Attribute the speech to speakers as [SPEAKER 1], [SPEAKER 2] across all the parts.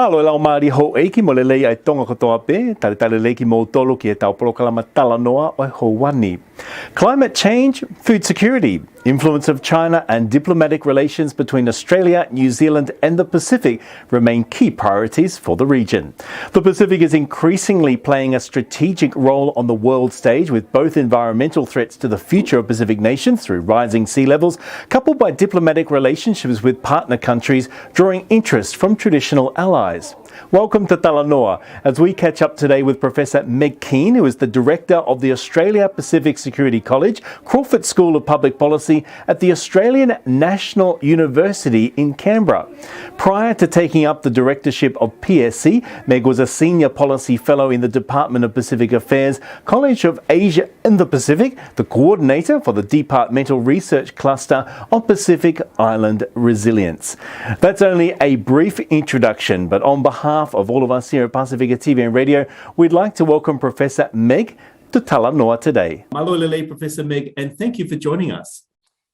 [SPEAKER 1] Malo lau maari ho eiki mo le lei ai tonga kotoa pe, tale leiki mo tolo ki e tau polokalama TALANOA o Hawani. Climate change, food security, influence of China and diplomatic relations between Australia, New Zealand and the Pacific remain key priorities for the region. The Pacific is increasingly playing a strategic role on the world stage, with both environmental threats to the future of Pacific nations through rising sea levels, coupled by diplomatic relationships with partner countries drawing interest from traditional allies. Welcome to Talanoa, as we catch up today with Professor Meg Keane, who is the Director of the Australia Pacific Security College, Crawford School of Public Policy at the Australian National University in Canberra. Prior to taking up the directorship of PSC, Meg was a Senior Policy Fellow in the Department of Pacific Affairs, College of Asia and the Pacific, the Coordinator for the Departmental Research Cluster on Pacific Island Resilience. That's only a brief introduction, but on behalf of all of us here at Pacifica TV and Radio, we'd like to welcome Professor Meg to Talanoa today. Malo lele, Professor Meg, and thank you for joining us.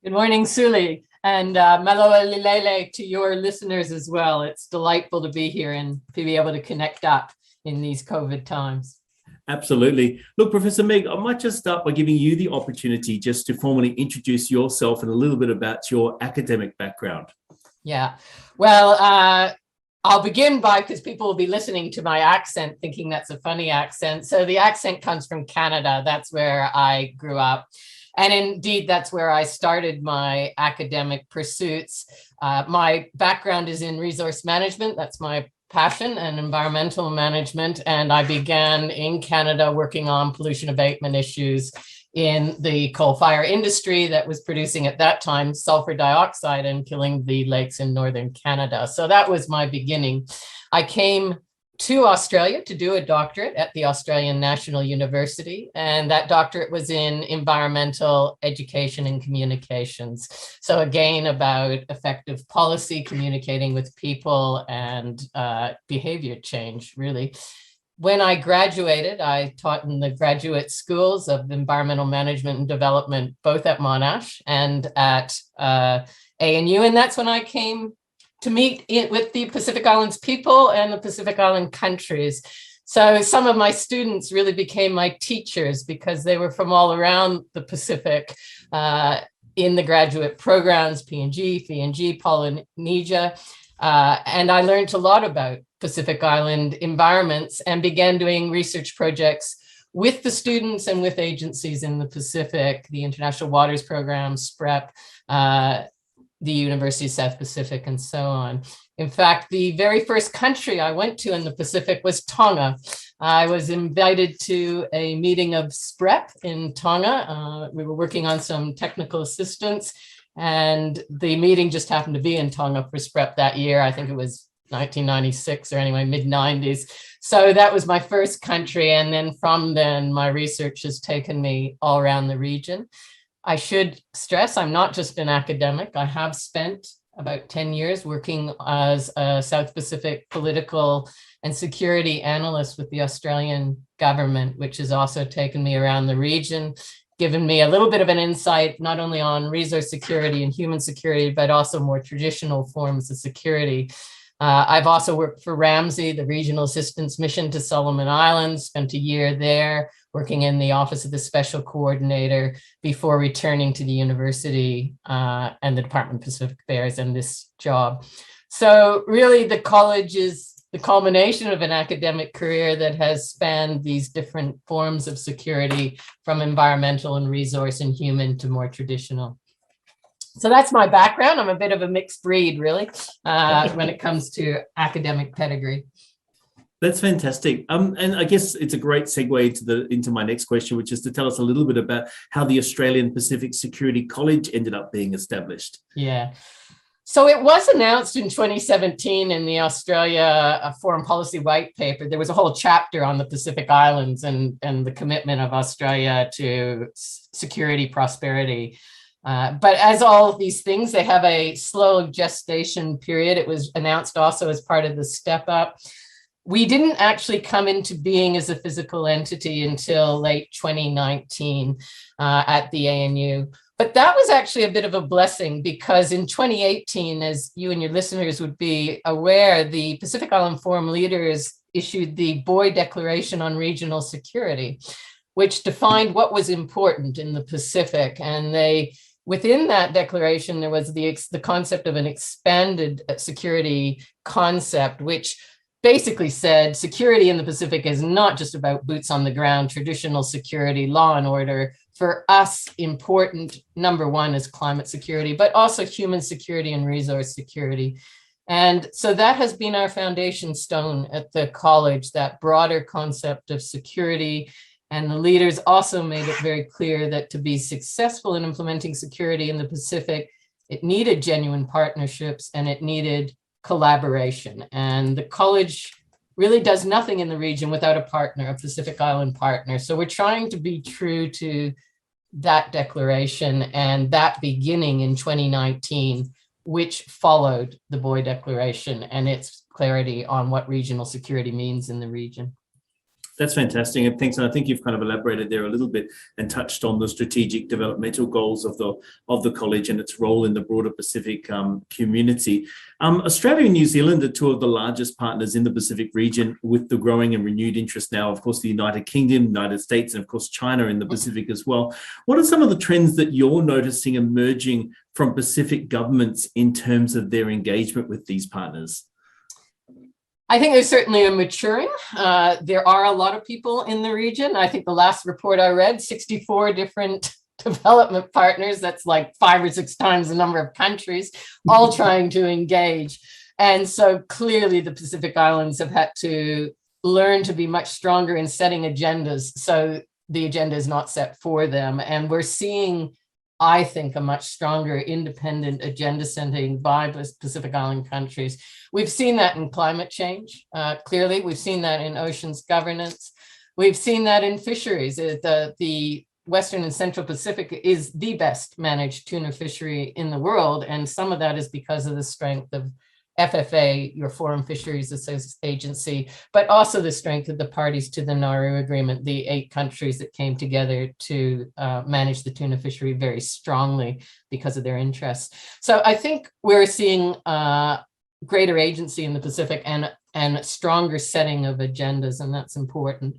[SPEAKER 2] Good morning, Suli, and Maloa Lilele to your listeners as well. It's delightful to be here and to be able to connect up in these COVID times.
[SPEAKER 1] Absolutely. Look, Professor Meg, I might just start by giving you the opportunity just to formally introduce yourself and a little bit about your academic background.
[SPEAKER 2] Yeah, well, I'll begin by, because people will be listening to my accent thinking that's a funny accent. So the accent comes from Canada. That's where I grew up. And indeed, that's where I started my academic pursuits. My background is in resource management. That's my passion, and environmental management. And I began in Canada working on pollution abatement issues in the coal fire industry that was producing at that time sulfur dioxide and killing the lakes in northern Canada. So that was my beginning. I came to Australia to do a doctorate at the Australian National University, and that doctorate was in environmental education and communications. So again, about effective policy, communicating with people, and behavior change, really. When I graduated, I taught in the graduate schools of environmental management and development, both at Monash and at ANU. And that's when I came to meet with the Pacific Islands people and the Pacific Island countries. So some of my students really became my teachers because they were from all around the Pacific in the graduate programs, PNG, Fiji, Polynesia. And I learned a lot about Pacific Island environments and began doing research projects with the students and with agencies in the Pacific, the International Waters Program, SPREP, the University of South Pacific, and so on. In fact, the very first country I went to in the Pacific was Tonga. I was invited to a meeting of SPREP in Tonga. We were working on some technical assistance, and the meeting just happened to be in Tonga for SPREP that year. I think it was 1996 or anyway, mid-90s. So that was my first country. And then from then, my research has taken me all around the region. I should stress, I'm not just an academic. I have spent about 10 years working as a South Pacific political and security analyst with the Australian government, which has also taken me around the region, given me a little bit of an insight, not only on resource security and human security, but also more traditional forms of security. I've also worked for RAMSI, the Regional Assistance Mission to Solomon Islands, spent a year there working in the Office of the Special Coordinator before returning to the university and the Department of Pacific Affairs and this job. So really the college is the culmination of an academic career that has spanned these different forms of security, from environmental and resource and human to more traditional. So that's my background. I'm a bit of a mixed breed, really, when it comes to academic pedigree.
[SPEAKER 1] That's fantastic. And I guess it's a great segue into my next question, which is to tell us a little bit about how the Australian Pacific Security College ended up being established.
[SPEAKER 2] Yeah. So it was announced in 2017 in the Australia Foreign Policy White Paper. There was a whole chapter on the Pacific Islands and the commitment of Australia to security, prosperity. But as all of these things, they have a slow gestation period. It was announced also as part of the Step Up. We didn't actually come into being as a physical entity until late 2019 at the ANU. But that was actually a bit of a blessing, because in 2018, as you and your listeners would be aware, the Pacific Island Forum leaders issued the Boy Declaration on Regional Security, which defined what was important in the Pacific. And within that declaration, there was the concept of an expanded security concept, which basically said security in the Pacific is not just about boots on the ground, traditional security, law and order. For us, important, number one, is climate security, but also human security and resource security. And so that has been our foundation stone at the college, that broader concept of security. And the leaders also made it very clear that to be successful in implementing security in the Pacific, it needed genuine partnerships and it needed collaboration. And the college really does nothing in the region without a partner, a Pacific Island partner. So we're trying to be true to that declaration and that beginning in 2019, which followed the Boy Declaration and its clarity on what regional security means in the region.
[SPEAKER 3] That's fantastic, and thanks. And I think you've kind of elaborated there a little bit and touched on the strategic developmental goals of the college and its role in the broader Pacific community. Australia and New Zealand are two of the largest partners in the Pacific region, with the growing and renewed interest now, of course, the United Kingdom, United States, and of course China in the Pacific as well. What are some of the trends that you're noticing emerging from Pacific governments in terms of their engagement with these partners?
[SPEAKER 2] I think there's certainly a maturing. There are a lot of people in the region. I think the last report I read, 64 different development partners. That's like 5 or 6 times the number of countries, all trying to engage. And so clearly the Pacific Islands have had to learn to be much stronger in setting agendas, so the agenda is not set for them. And we're seeing, I think, a much stronger independent agenda setting by Pacific Island countries. We've seen that in climate change, clearly. We've seen that in oceans governance. We've seen that in fisheries. The Western and Central Pacific is the best managed tuna fishery in the world. And some of that is because of the strength of FFA, your Foreign Fisheries Agency, but also the strength of the parties to the Nauru Agreement, the 8 countries that came together to manage the tuna fishery very strongly because of their interests. So I think we're seeing greater agency in the Pacific and stronger setting of agendas, and that's important.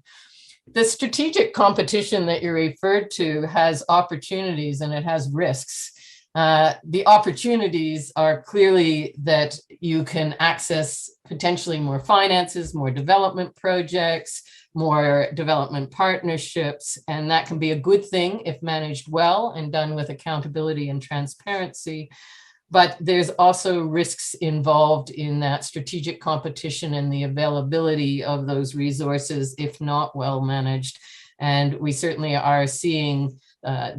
[SPEAKER 2] The strategic competition that you referred to has opportunities and it has risks. The opportunities are clearly that you can access potentially more finances, more development projects, more development partnerships, and that can be a good thing if managed well and done with accountability and transparency. But there's also risks involved in that strategic competition and the availability of those resources if not well managed. And we certainly are seeing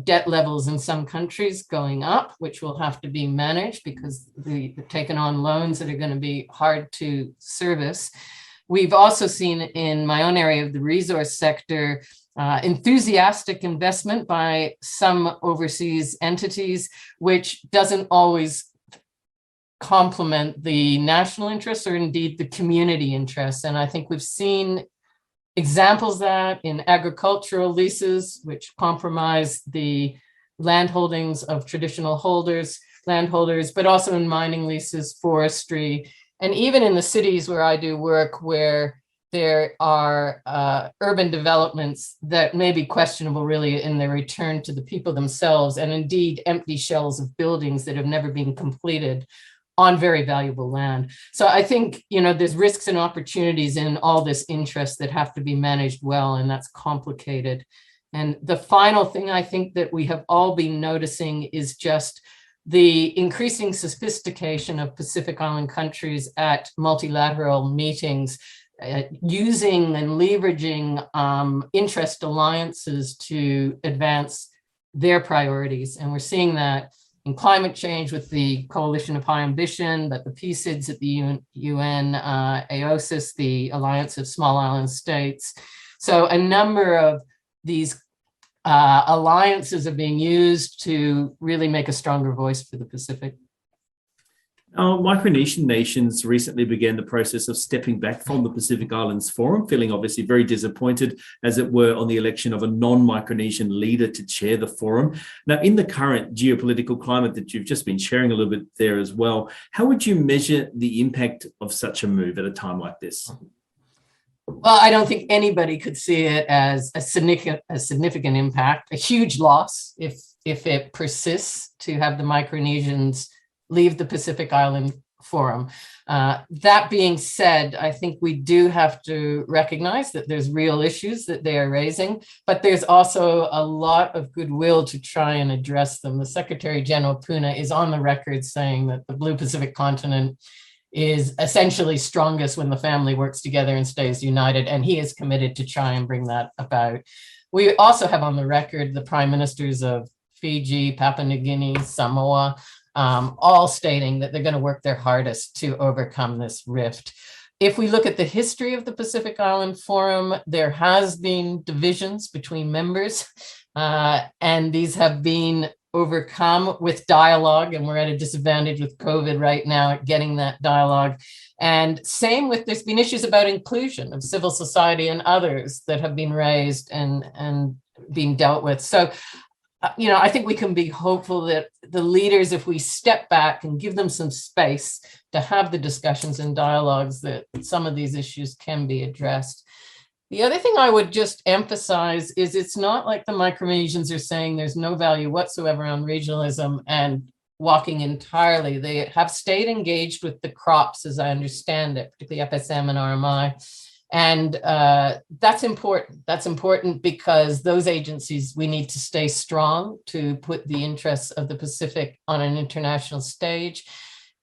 [SPEAKER 2] debt levels in some countries going up, which will have to be managed because they've taken on loans that are going to be hard to service. We've also seen in my own area of the resource sector, enthusiastic investment by some overseas entities, which doesn't always complement the national interests or indeed the community interests. And I think we've seen examples of that in agricultural leases, which compromise the land holdings of traditional landholders, but also in mining leases, forestry, and even in the cities where I do work, where there are urban developments that may be questionable really in their return to the people themselves, and indeed empty shells of buildings that have never been completed on very valuable land. So I think, there's risks and opportunities in all this interest that have to be managed well, and that's complicated. And the final thing I think that we have all been noticing is just the increasing sophistication of Pacific Island countries at multilateral meetings, using and leveraging interest alliances to advance their priorities. And we're seeing that in climate change with the Coalition of High Ambition, but the PSIDs at the UN, AOSIS, the Alliance of Small Island States. So a number of these alliances are being used to really make a stronger voice for the Pacific.
[SPEAKER 3] Micronesian nations recently began the process of stepping back from the Pacific Islands Forum, feeling obviously very disappointed, as it were, on the election of a non-Micronesian leader to chair the forum. Now, in the current geopolitical climate that you've just been sharing a little bit there as well, how would you measure the impact of such a move at a time like this?
[SPEAKER 2] Well, I don't think anybody could see it as a significant impact, a huge loss if it persists to have the Micronesians leave the Pacific Island Forum. That being said, I think we do have to recognize that there's real issues that they are raising, but there's also a lot of goodwill to try and address them. The Secretary General Puna is on the record saying that the Blue Pacific continent is essentially strongest when the family works together and stays united, and he is committed to try and bring that about. We also have on the record the prime ministers of Fiji, Papua New Guinea, Samoa, all stating that they're going to work their hardest to overcome this rift. If we look at the history of the Pacific Island Forum, there has been divisions between members, and these have been overcome with dialogue, and we're at a disadvantage with COVID right now at getting that dialogue. And same with, there's been issues about inclusion of civil society and others that have been raised and being dealt with. So I think we can be hopeful that the leaders, if we step back and give them some space to have the discussions and dialogues, that some of these issues can be addressed. The other thing I would just emphasize is it's not like the Micronesians are saying there's no value whatsoever on regionalism and walking entirely. They have stayed engaged with the crops, as I understand it, particularly FSM and RMI. And that's important. That's important because those agencies, we need to stay strong to put the interests of the Pacific on an international stage.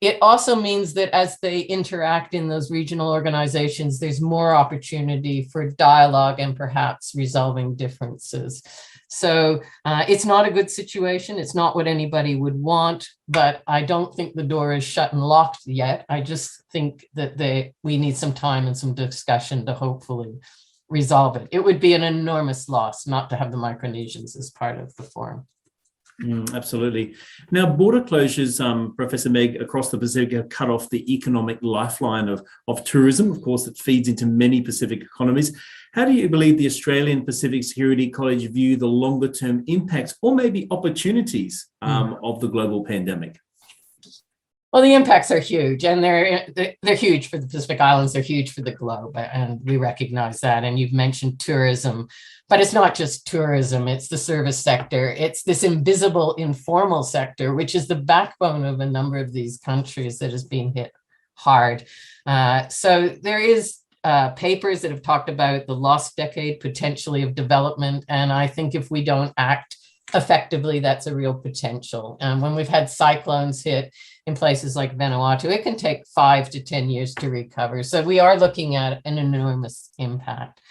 [SPEAKER 2] It also means that as they interact in those regional organizations, there's more opportunity for dialogue and perhaps resolving differences. So it's not a good situation. It's not what anybody would want, but I don't think the door is shut and locked yet. I just think that we need some time and some discussion to hopefully resolve it. It would be an enormous loss not to have the Micronesians as part of the forum.
[SPEAKER 3] Absolutely. Now, border closures, Professor Meg, across the Pacific have cut off the economic lifeline of tourism. Of course, it feeds into many Pacific economies. How do you believe the Australian Pacific Security College view the longer term impacts or maybe opportunities of the global pandemic?
[SPEAKER 2] Well, the impacts are huge, and they're huge for the Pacific Islands. They're huge for the globe, and we recognize that. And you've mentioned tourism, but it's not just tourism. It's the service sector. It's this invisible, informal sector, which is the backbone of a number of these countries that is being hit hard. So there is papers that have talked about the lost decade potentially of development, and I think if we don't act effectively, that's a real potential. And when we've had cyclones hit in places like Vanuatu, it can take 5 to 10 years to recover. So we are looking at an enormous impact.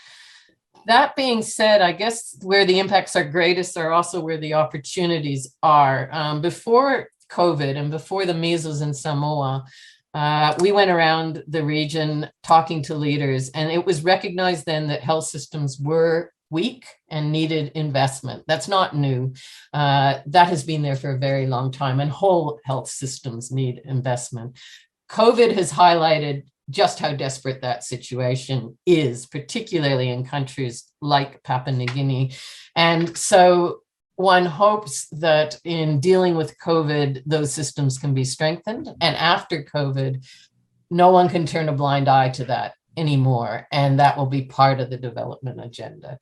[SPEAKER 2] That being said, I guess where the impacts are greatest are also where the opportunities are. Before COVID and before the measles in Samoa, we went around the region talking to leaders, and it was recognized then that health systems were weak and needed investment. That's not new. That has been there for a very long time, and whole health systems need investment. COVID has highlighted just how desperate that situation is, particularly in countries like Papua New Guinea. And so one hopes that in dealing with COVID, those systems can be strengthened. And after COVID, no one can turn a blind eye to that anymore. And that will be part of the development agenda.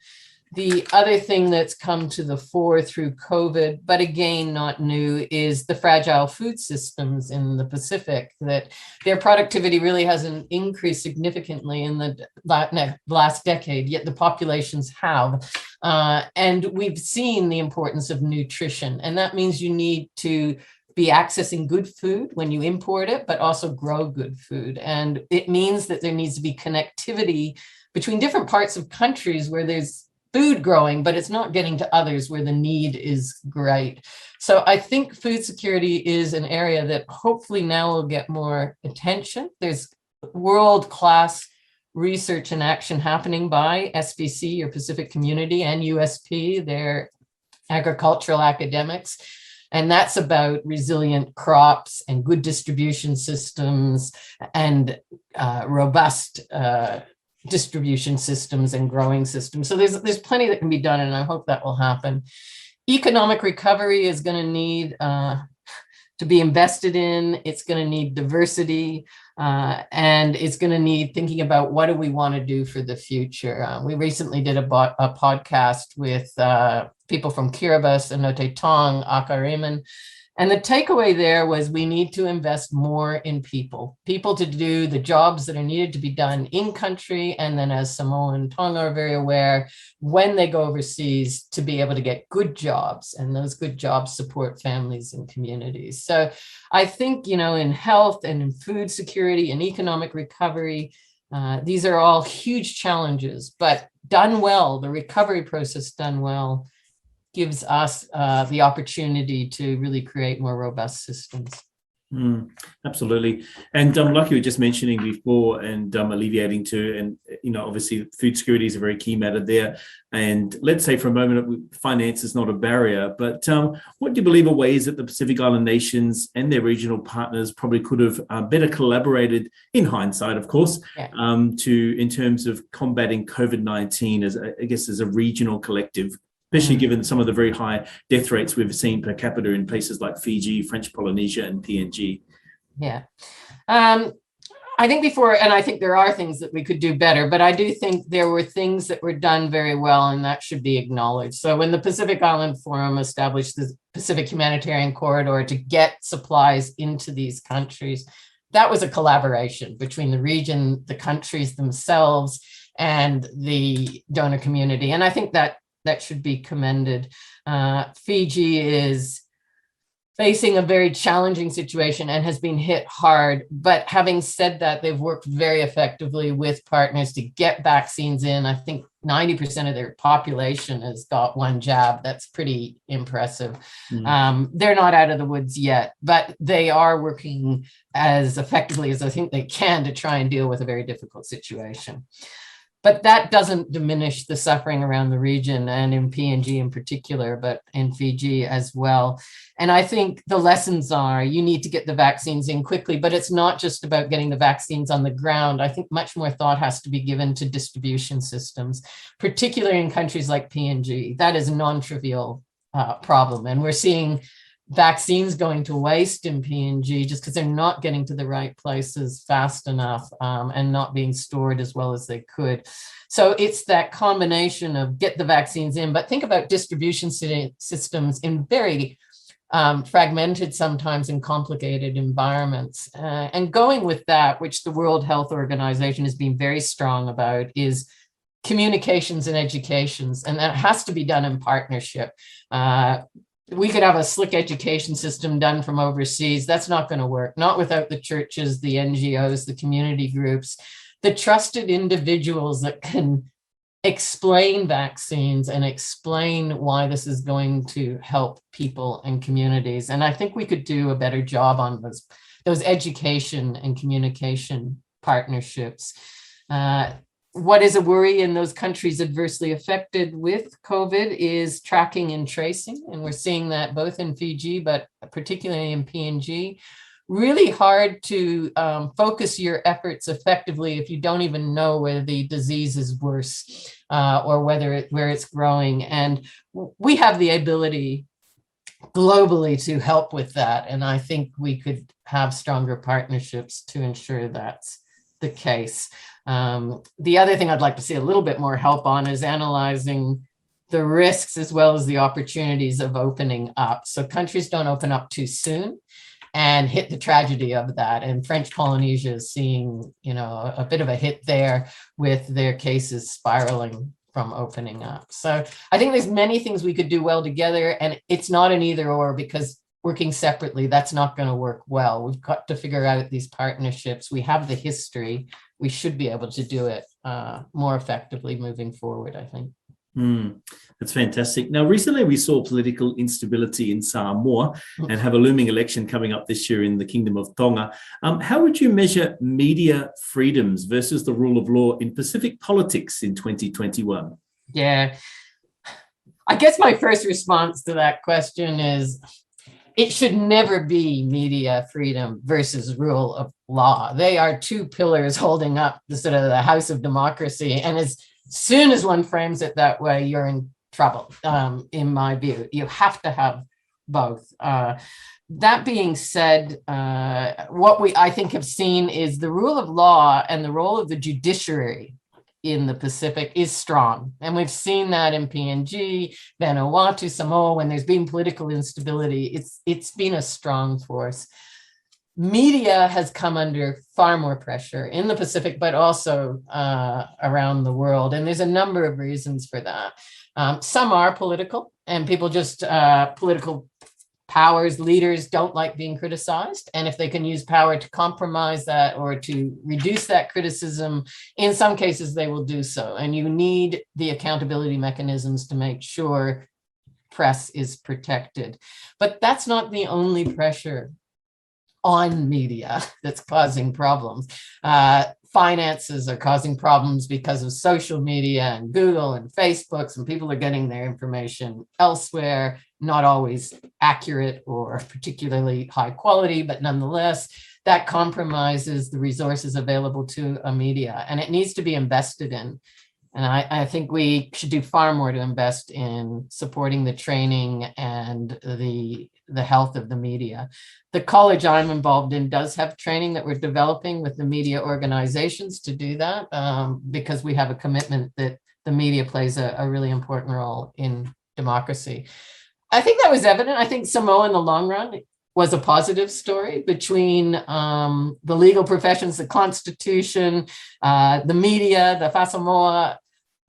[SPEAKER 2] The other thing that's come to the fore through COVID, but again, not new, is the fragile food systems in the Pacific, that their productivity really hasn't increased significantly in the last decade, yet the populations have. And we've seen the importance of nutrition. And that means you need to be accessing good food when you import it, but also grow good food. And it means that there needs to be connectivity between different parts of countries where there's food growing, but it's not getting to others where the need is great. So I think food security is an area that hopefully now will get more attention. There's world-class research and action happening by SPC, or Pacific Community, and USP, their agricultural academics, And that's about resilient crops and good distribution systems and robust distribution systems and growing systems. So there's plenty that can be done, and I hope that will happen. Economic recovery is going to need to be invested in. It's going to need diversity, and it's going to need thinking about what do we want to do for the future. We recently did a podcast with people from Kiribati, Anote Tong, Akariman, and the takeaway there was we need to invest more in people to do the jobs that are needed to be done in country. And then, as Samoa and Tonga are very aware, when they go overseas, to be able to get good jobs, and those good jobs support families and communities. So I think, in health and in food security and economic recovery, these are all huge challenges, but done well, the recovery process done well, gives us the opportunity to really create more robust systems.
[SPEAKER 3] Absolutely. And like you were just mentioning before, and alleviating too, and obviously food security is a very key matter there. And let's say for a moment, finance is not a barrier, but what do you believe are ways that the Pacific Island nations and their regional partners probably could have better collaborated, in hindsight, of course, in terms of combating COVID-19 as a regional collective, especially given some of the very high death rates we've seen per capita in places like Fiji, French Polynesia, and PNG?
[SPEAKER 2] Yeah. I think there are things that we could do better, but I do think there were things that were done very well, and that should be acknowledged. So when the Pacific Island Forum established the Pacific Humanitarian Corridor to get supplies into these countries, that was a collaboration between the region, the countries themselves, and the donor community. And I think that should be commended. Fiji is facing a very challenging situation and has been hit hard. But having said that, they've worked very effectively with partners to get vaccines in. I think 90% of their population has got one jab. That's pretty impressive. They're not out of the woods yet, but they are working as effectively as I think they can to try and deal with a very difficult situation. But that doesn't diminish the suffering around the region, and in PNG in particular, but in Fiji as well. And I think the lessons are you need to get the vaccines in quickly, but it's not just about getting the vaccines on the ground. I think much more thought has to be given to distribution systems, particularly in countries like PNG. That is a non-trivial problem. And we're seeing vaccines going to waste in PNG just because they're not getting to the right places fast enough and not being stored as well as they could. So it's that combination of get the vaccines in, but think about distribution systems in very fragmented, sometimes in complicated environments. And going with that, which the World Health Organization has been very strong about, is communications and educations. And that has to be done in partnership. We could have a slick education system done from overseas. That's not going to work, not without the churches, the NGOs, the community groups, the trusted individuals that can explain vaccines and explain why this is going to help people and communities. And I think we could do a better job on those education and communication partnerships. What is a worry in those countries adversely affected with COVID is tracking and tracing. And we're seeing that both in Fiji, but particularly in PNG. Really hard to focus your efforts effectively if you don't even know whether the disease is worse or where it's growing. And we have the ability globally to help with that. And I think we could have stronger partnerships to ensure that's the case. The other thing I'd like to see a little bit more help on is analyzing the risks as well as the opportunities of opening up. So countries don't open up too soon and hit the tragedy of that. And French Polynesia is seeing, a bit of a hit there with their cases spiraling from opening up. So I think there's many things we could do well together, and it's not an either or, because working separately, that's not going to work well. We've got to figure out these partnerships. We have the history. We should be able to do it more effectively moving forward, I think.
[SPEAKER 3] That's fantastic. Now, recently we saw political instability in Samoa and have a looming election coming up this year in the Kingdom of Tonga. How would you measure media freedoms versus the rule of law in Pacific politics in 2021?
[SPEAKER 2] Yeah, I guess my first response to that question is it should never be media freedom versus rule of law. They are two pillars holding up the sort of the house of democracy. And as soon as one frames it that way, you're in trouble, in my view. You have to have both. That being said, what we, I think, have seen is the rule of law and the role of the judiciary in the Pacific is strong. And we've seen that in PNG, Vanuatu, Samoa, when there's been political instability, it's been a strong force. Media has come under far more pressure in the Pacific, but also around the world. And there's a number of reasons for that. Some are political, and people just, political powers, leaders don't like being criticized. And if they can use power to compromise that or to reduce that criticism, in some cases they will do so. And you need the accountability mechanisms to make sure press is protected. But that's not the only pressure on media that's causing problems. Finances are causing problems because of social media and Google and Facebook, and people are getting their information elsewhere, not always accurate or particularly high quality, but nonetheless, that compromises the resources available to a media, and it needs to be invested in. And I think we should do far more to invest in supporting the training and the health of the media. The college I'm involved in does have training that we're developing with the media organizations to do that, because we have a commitment that the media plays a really important role in democracy. I think that was evident. I think Samoa in the long run was a positive story between the legal professions, the Constitution, the media, the Fasamoa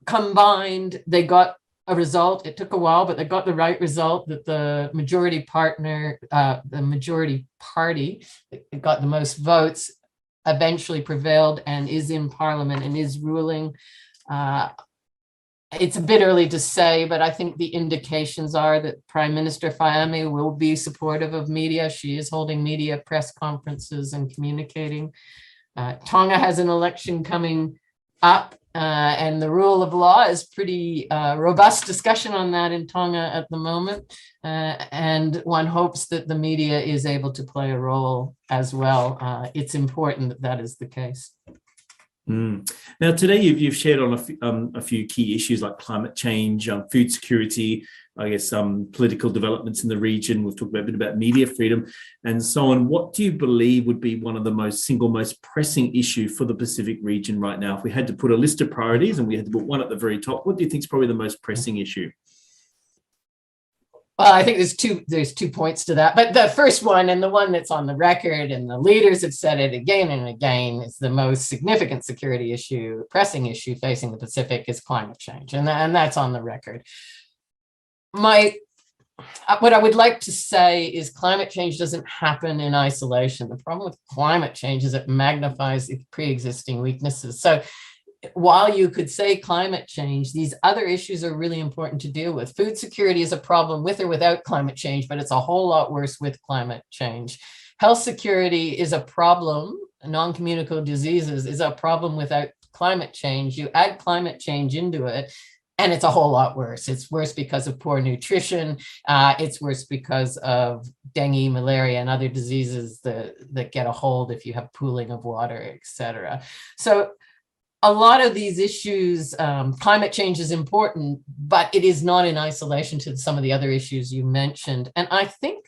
[SPEAKER 2] combined. They got a result. It took a while, but they got the right result, that the majority partner, the majority party that got the most votes eventually prevailed and is in parliament and is ruling. It's a bit early to say, but I think the indications are that Prime Minister Fayame will be supportive of media. She is holding media press conferences and communicating. Tonga has an election coming up, and the rule of law is pretty robust discussion on that in Tonga at the moment. And one hopes that the media is able to play a role as well. It's important that that is the case.
[SPEAKER 3] Now, today you've shared on a few key issues like climate change, food security, I guess political developments in the region. We've talked a bit about media freedom and so on. What do you believe would be one of the single most pressing issue for the Pacific region right now? If we had to put a list of priorities and we had to put one at the very top, what do you think is probably the most pressing issue?
[SPEAKER 2] Well, I think there's two points to that, but the first one, and the one that's on the record, and the leaders have said it again and again, is the most significant security issue, pressing issue facing the Pacific is climate change, and that's on the record. What I would like to say is climate change doesn't happen in isolation. The problem with climate change is it magnifies the pre-existing weaknesses. So while you could say climate change, these other issues are really important to deal with. Food security is a problem with or without climate change, but it's a whole lot worse with climate change. Health security is a problem. Non-communicable diseases is a problem without climate change. You add climate change into it, and it's a whole lot worse. It's worse because of poor nutrition. It's worse because of dengue, malaria, and other diseases that get a hold if you have pooling of water, et cetera. So a lot of these issues, climate change is important, but it is not in isolation to some of the other issues you mentioned. And I think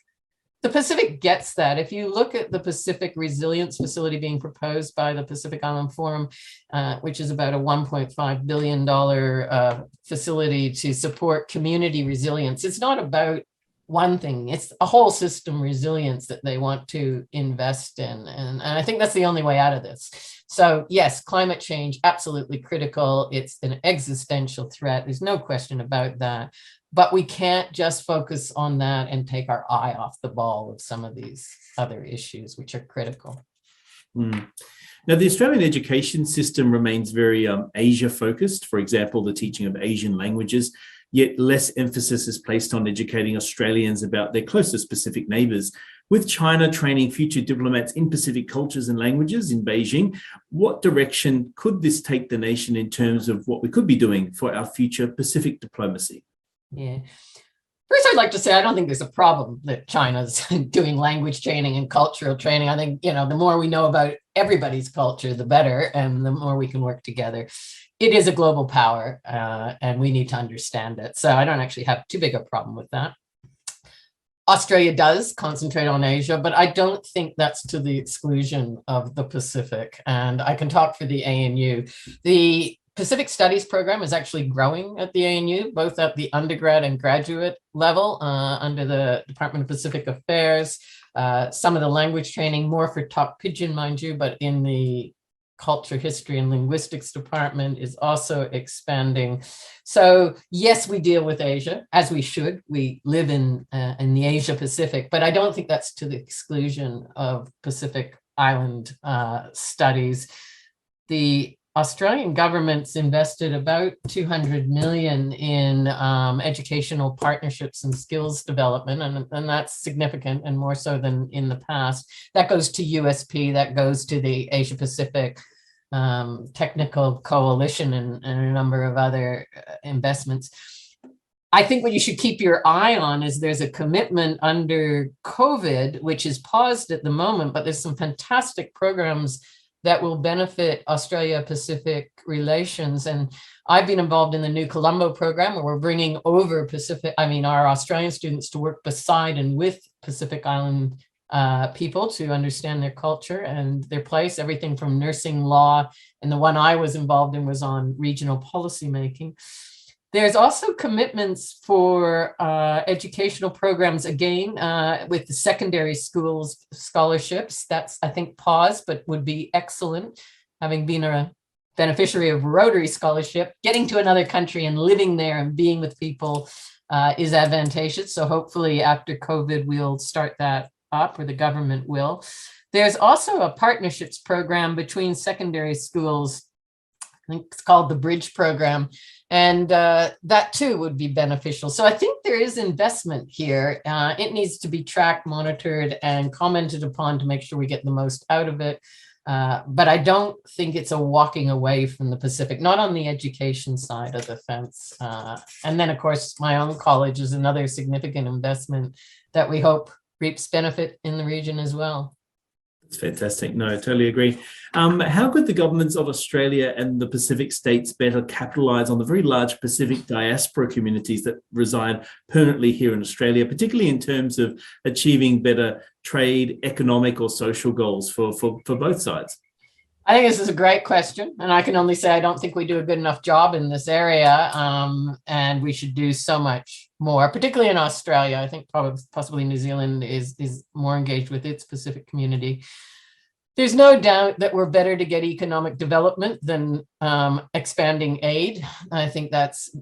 [SPEAKER 2] the Pacific gets that. If you look at the Pacific Resilience Facility being proposed by the Pacific Island Forum, which is about a $1.5 billion facility to support community resilience, it's not about one thing, it's a whole system resilience that they want to invest in. And I think that's the only way out of this. So yes, climate change, absolutely critical. It's an existential threat. There's no question about that. But we can't just focus on that and take our eye off the ball of some of these other issues, which are critical.
[SPEAKER 3] Now, the Australian education system remains very Asia focused. For example, the teaching of Asian languages, yet less emphasis is placed on educating Australians about their closest Pacific neighbours. With China training future diplomats in Pacific cultures and languages in Beijing, what direction could this take the nation in terms of what we could be doing for our future Pacific diplomacy?
[SPEAKER 2] Yeah. First, I'd like to say I don't think there's a problem that China's doing language training and cultural training. I think, the more we know about everybody's culture, the better, and the more we can work together. It is a global power, and we need to understand it. So I don't actually have too big a problem with that. Australia does concentrate on Asia, but I don't think that's to the exclusion of the Pacific. And I can talk for the ANU. The Pacific Studies program is actually growing at the ANU, both at the undergrad and graduate level under the Department of Pacific Affairs. Some of the language training, more for top pidgin, mind you, but in the Culture, History, and Linguistics department is also expanding. So yes, we deal with Asia, as we should. We live in the Asia Pacific, but I don't think that's to the exclusion of Pacific Island studies. The Australian government's invested about 200 million in educational partnerships and skills development, and that's significant, and more so than in the past. That goes to USP, that goes to the Asia Pacific Technical Coalition, and a number of other investments. I think what you should keep your eye on is there's a commitment under COVID, which is paused at the moment, but there's some fantastic programs that will benefit Australia-Pacific relations. And I've been involved in the New Colombo program, where we're bringing over our Australian students to work beside and with Pacific Island people to understand their culture and their place, everything from nursing law. And the one I was involved in was on regional policy making. There's also commitments for educational programs, again, with the secondary schools scholarships. That's, I think, paused, but would be excellent. Having been a beneficiary of Rotary Scholarship, getting to another country and living there and being with people is advantageous. So hopefully after COVID, we'll start that up, or the government will. There's also a partnerships program between secondary schools. I think it's called the Bridge Program. And that too would be beneficial. So I think there is investment here. It needs to be tracked, monitored, and commented upon to make sure we get the most out of it. But I don't think it's a walking away from the Pacific, not on the education side of the fence. And then, of course, my own college is another significant investment that we hope reaps benefit in the region as well.
[SPEAKER 3] It's fantastic. No, I totally agree. How could the governments of Australia and the Pacific states better capitalise on the very large Pacific diaspora communities that reside permanently here in Australia, particularly in terms of achieving better trade, economic or social goals for both sides?
[SPEAKER 2] I think this is a great question, and I can only say I don't think we do a good enough job in this area, and we should do so much more, particularly in Australia. I think possibly New Zealand is more engaged with its Pacific community. There's no doubt that we're better to get economic development than expanding aid. I think that's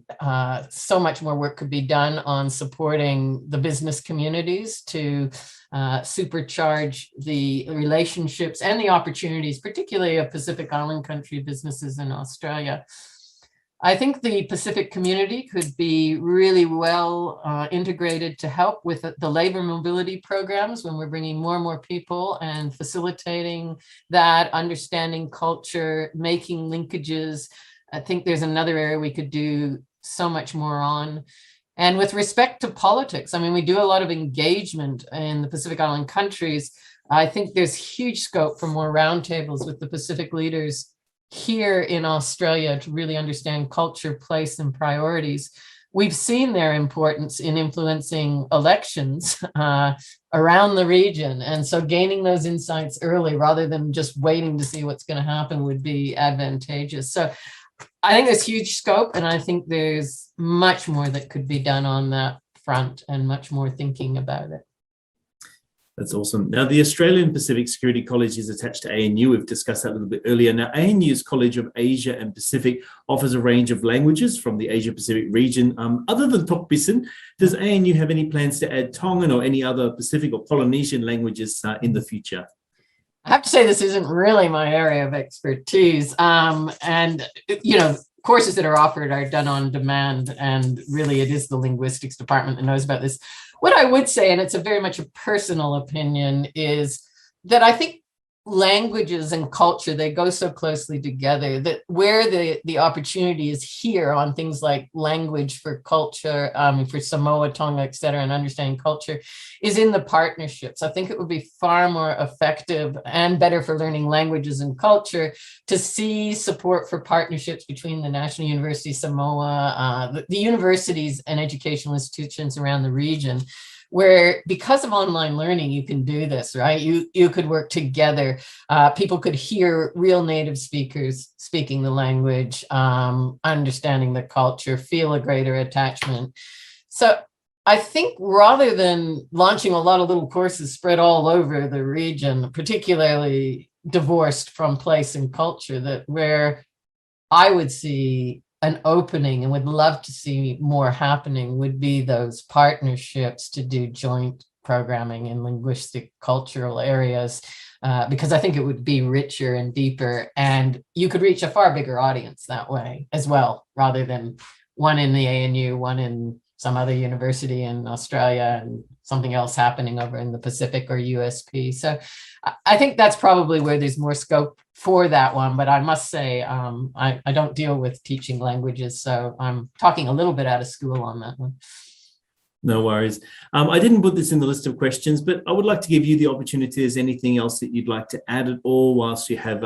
[SPEAKER 2] so much more work could be done on supporting the business communities to supercharge the relationships and the opportunities, particularly of Pacific Island country businesses in Australia. I think the Pacific community could be really well integrated to help with the labor mobility programs when we're bringing more and more people and facilitating that, understanding culture, making linkages. I think there's another area we could do so much more on. And with respect to politics, I mean, we do a lot of engagement in the Pacific Island countries. I think there's huge scope for more roundtables with the Pacific leaders here in Australia to really understand culture, place, and priorities. We've seen their importance in influencing elections around the region. And so gaining those insights early rather than just waiting to see what's going to happen would be advantageous. So I think there's huge scope, and I think there's much more that could be done on that front and much more thinking about it.
[SPEAKER 3] That's awesome. Now, the Australian Pacific Security College is attached to ANU. We've discussed that a little bit earlier. Now, ANU's College of Asia and Pacific offers a range of languages from the Asia Pacific region. Other than Tok Pisin, does ANU have any plans to add Tongan or any other Pacific or Polynesian languages in the future?
[SPEAKER 2] I have to say this isn't really my area of expertise. And, you know, courses that are offered are done on demand, and really it is the linguistics department that knows about this. What I would say, and it's a very much a personal opinion, is that I think languages and culture, they go so closely together that where the opportunity is here on things like language for culture, for Samoa, Tonga, et cetera, and understanding culture is in the partnerships. I think it would be far more effective and better for learning languages and culture to see support for partnerships between the National University of Samoa, the universities and educational institutions around the region, where because of online learning, you can do this, right? You could work together. People could hear real native speakers speaking the language, understanding the culture, feel a greater attachment. So I think rather than launching a lot of little courses spread all over the region, particularly divorced from place and culture, that where I would see an opening and would love to see more happening would be those partnerships to do joint programming in linguistic cultural areas, because I think it would be richer and deeper, and you could reach a far bigger audience that way as well, rather than one in the ANU, one in some other university in Australia and something else happening over in the Pacific or USP. So I think that's probably where there's more scope for that one. But I must say, I don't deal with teaching languages, so I'm talking a little bit out of school on that one.
[SPEAKER 3] No worries. I didn't put this in the list of questions, but I would like to give you the opportunity. Is anything else that you'd like to add at all whilst you have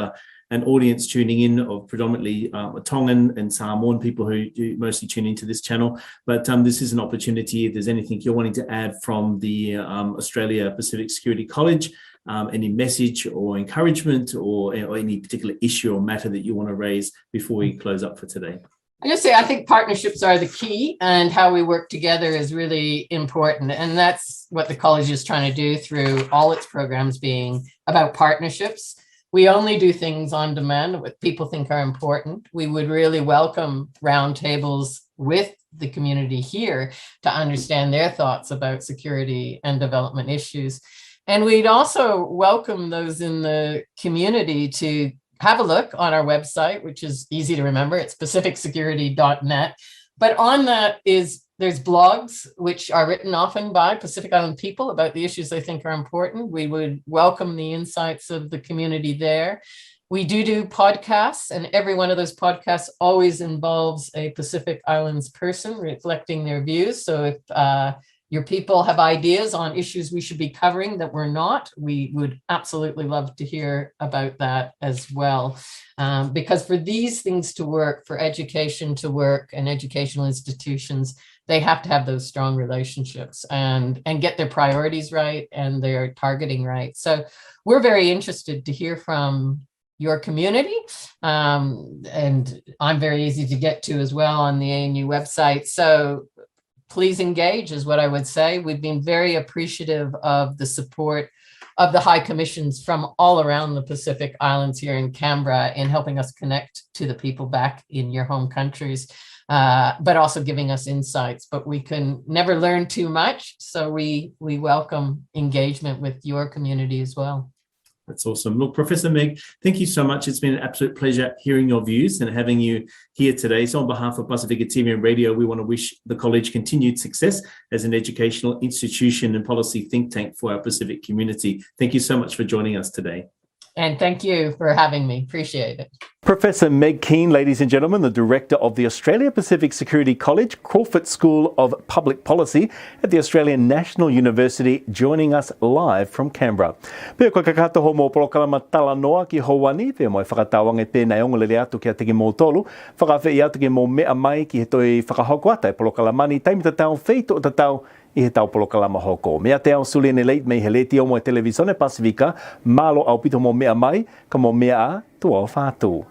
[SPEAKER 3] an audience tuning in of predominantly Tongan and Samoan people who do mostly tune into this channel. But this is an opportunity. If there's anything you're wanting to add from the Australia Pacific Security College, any message or encouragement or any particular issue or matter that you want to raise before we close up for today.
[SPEAKER 2] I just say I think partnerships are the key, and how we work together is really important. And that's what the college is trying to do through all its programs being about partnerships. We only do things on demand, what people think are important. We would really welcome roundtables with the community here to understand their thoughts about security and development issues. And we'd also welcome those in the community to have a look on our website, which is easy to remember. It's pacificsecurity.net. But on that there's blogs, which are written often by Pacific Island people about the issues they think are important. We would welcome the insights of the community there. We do podcasts, and every one of those podcasts always involves a Pacific Islands person reflecting their views. So if your people have ideas on issues we should be covering that we're not, we would absolutely love to hear about that as well. Because for these things to work, for education to work and educational institutions, they have to have those strong relationships and get their priorities right and their targeting right. So we're very interested to hear from your community. And I'm very easy to get to as well on the ANU website. So please engage is what I would say. We've been very appreciative of the support of the high commissions from all around the Pacific Islands here in Canberra in helping us connect to the people back in your home countries, but also giving us insights. But we can never learn too much, so we welcome engagement with your community as well.
[SPEAKER 3] That's awesome. Look, Professor Meg, thank you so much. It's been an absolute pleasure hearing your views and having you here today. So on behalf of Pacifica TV and Radio, we want to wish the college continued success as an educational institution and policy think tank for our Pacific community. Thank you so much for joining us today.
[SPEAKER 2] And thank you for having me. Appreciate it.
[SPEAKER 1] Professor Meg Keane, ladies and gentlemen, the Director of the Australia Pacific Security College, Crawford School of Public Policy at the Australian National University, joining us live from Canberra. Pea koe kakatoho mō polokalama TALANOA ki Houani, pea moe whakatawanga pēnei onga lele atu ki ateke mō tolu, whakawhi i atu ki mō mea mai ki he toi whakahokoata e polokalamani, taimita tau wheito o tatau I he tau polokalama hoko. Mea te au suli ne leit mei he leti o mo e Televisione Pasifika, malo au pito mo mea mai, ka mo mea a tua o whātu.